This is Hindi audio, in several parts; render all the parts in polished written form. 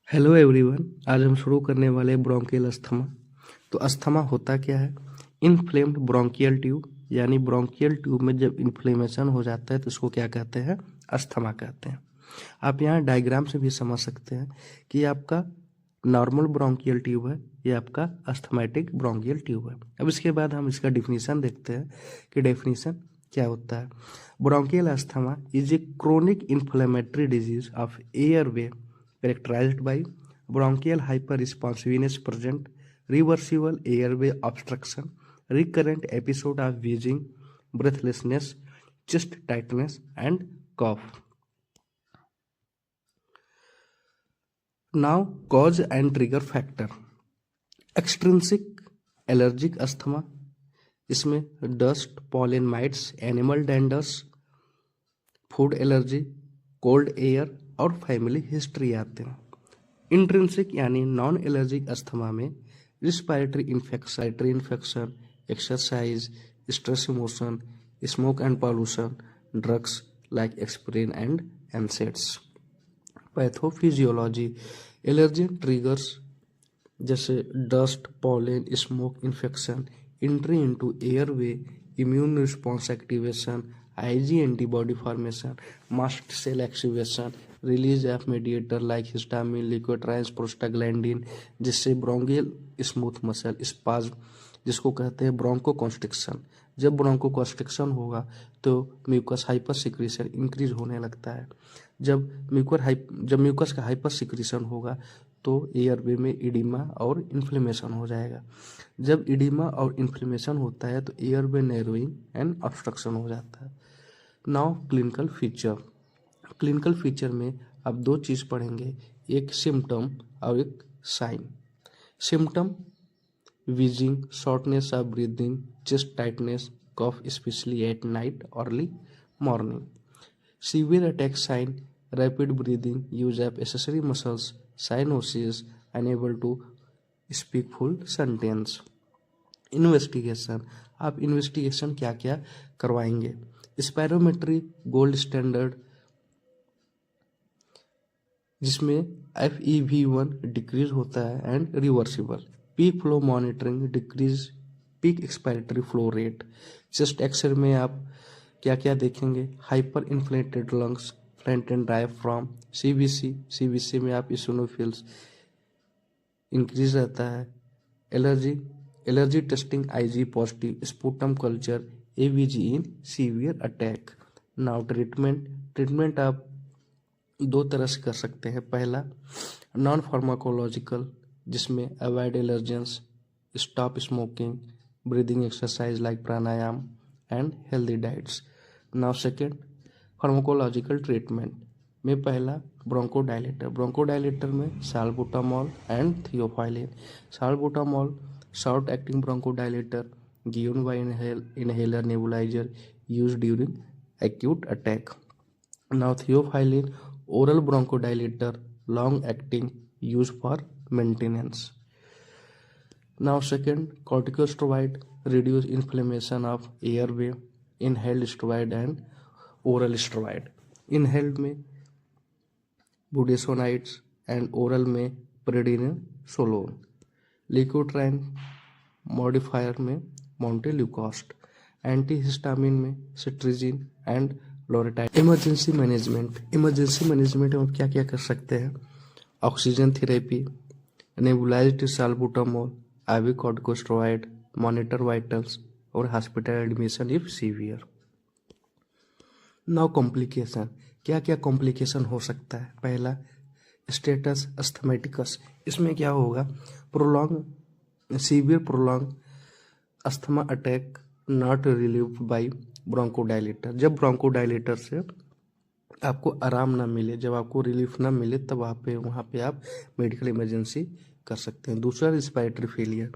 Hello everyone. आज हम शुरू करने वाले हैं ब्रोंकियल अस्थमा। तो अस्थमा होता क्या है? इन्फ्लेम्ड ब्रोंकियल ट्यूब, यानी ब्रोंकियल ट्यूब में जब इन्फ्लेमेशन हो जाता है तो इसको क्या कहते हैं? अस्थमा कहते हैं। आप यहाँ डायग्राम से भी समझ सकते हैं कि आपका नॉर्मल ब्रोंकियल ट्यूब है, ये आपका अस्थमैटिक ब्रोंकियल ट्यूब है। अब इसके बाद हम इसका डिफिनीशन देखते हैं कि डेफिनीशन क्या होता है। Bronchial asthma is a chronic inflammatory disease of airway characterized by bronchial hyperresponsiveness present, reversible airway obstruction, recurrent episode of wheezing, breathlessness, chest tightness, and cough. Now, cause and trigger factor. Extrinsic allergic asthma, इसमें dust, pollen mites, animal danders, food allergy, cold air और फैमिली हिस्ट्री आते हैं। इंट्रिंसिक यानी नॉन एलर्जिक अस्थमा में respiratory infection, exercise, stress emotion, smoke and pollution, drugs like aspirin and NSAIDs. Pathophysiology, allergy triggers जैसे dust, pollen, smoke, infection, entry into airway, immune response activation, IG antibody formation, mast cell activation, release of mediator like histamine, leukotrienes, prostaglandin, जिससे ब्रोंकियल स्मूथ मसल स्पाज्म, जिसको कहते हैं ब्रोंको कॉन्स्ट्रिक्शन। जब ब्रोंको कॉन्स्ट्रिक्शन होगा तो म्यूकस हाइपर सिक्रीशन इंक्रीज होने लगता है। जब म्यूकस का हाइपर सिक्रीशन होगा तो एयरवे में इडिमा और इन्फ्लेमेशन हो जाएगा। जब इडिमा और इन्फ्लेमेशन होता है तो एयरवे नैरोइंग एंड ऑब्स्ट्रक्शन हो जाता है। Now clinical feature. Clinical feature में आप दो चीज़ पढ़ेंगे, एक सिम्टम और एक sign. Symptom wheezing, shortness of breathing, chest tightness, cough especially at night, early morning. Severe attack sign, rapid breathing, use of accessory muscles, cyanosis, unable to speak full sentence. Investigation, आप इन्वेस्टिगेशन क्या क्या करवाएंगे? स्पायरोमेट्री गोल्ड स्टैंडर्ड, जिसमें FEV1 डिक्रीज होता है and reversible. Peak flow monitoring, decrease peak expiratory flow rate. Chest x-ray में आप क्या क्या देखेंगे? Hyperinflated lungs, flat and diaphragm. CBC में आप इसिनोफिल्स इंक्रीज रहता है। Allergy testing IG positive, sputum culture, ABG in severe attack. Now treatment आप दो तरह से कर सकते हैं। पहला नॉन फार्माकोलॉजिकल, जिसमें avoid allergens, stop smoking, breathing exercise like pranayama and healthy diets. Now second pharmacological treatment में पहला ब्रोंकोडायलेटर में salbutamol and theophylline. Salbutamol short acting bronchodilator given by inhaler nebuliser used during acute attack. Now theophylline oral bronchodilator, long acting, used for maintenance. Now second, corticosteroid reduce inflammation of airway, inhaled steroid and oral steroid. Inhaled में budesonide and oral में prednisolone. Leukotriene modifier में montelukast. एंटीहिस्टामिन में cetirizine and loratadine. Emergency management में आप क्या क्या कर सकते हैं? Oxygen therapy, nebulised salbutamol, IV corticosteroid, monitor vitals और hospital admission if severe. Now complication, क्या क्या कॉम्प्लिकेशन हो सकता है? पहला स्टेटस अस्थमैटिकस, इसमें क्या होगा? Severe prolong asthma attack not relieved by bronchodilator. जब ब्रोंकोडायलेटर से आपको आराम ना मिले, जब आपको रिलीफ ना मिले, तब वहाँ पे आप मेडिकल इमरजेंसी कर सकते हैं। दूसरा रिस्पायरेटरी फेलियर,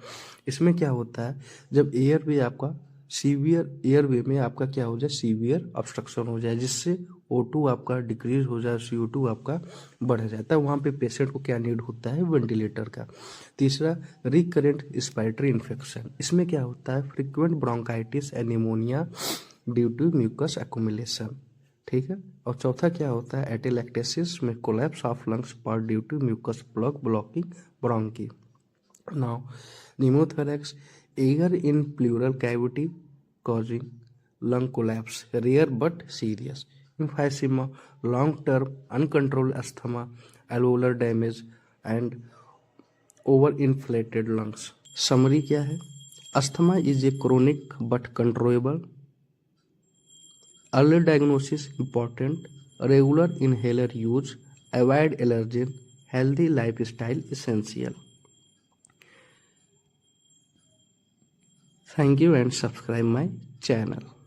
इसमें क्या होता है? जब एयरवे आपका सीवियर एयरवे में आपका क्या हो जाए? सीवियर ऑब्स्ट्रक्शन हो जाए, जिससे O2 आपका डिक्रीज हो जाए, CO2 आपका बढ़ जाता है। वहाँ पे पेशेंट को क्या नीड होता है? वेंटिलेटर का। तीसरा रिकरेंट रिस्पायरेटरी इन्फेक्शन, इसमें क्या होता है? Frequent bronchitis and pneumonia due to mucus accumulation. ठीक है। और चौथा क्या होता है, एटेलेक्टेसिस में collapse of lungs part due to mucus plug blocking bronchi. Now pneumothorax, air in pleural cavity causing lung collapse, rare but serious. Emphysema, long-term uncontrolled asthma, alveolar damage and overinflated lungs. Summary क्या है? Asthma is a chronic but controllable. Early diagnosis important. Regular inhaler use. Avoid allergen. Healthy lifestyle essential. Thank you and subscribe my channel.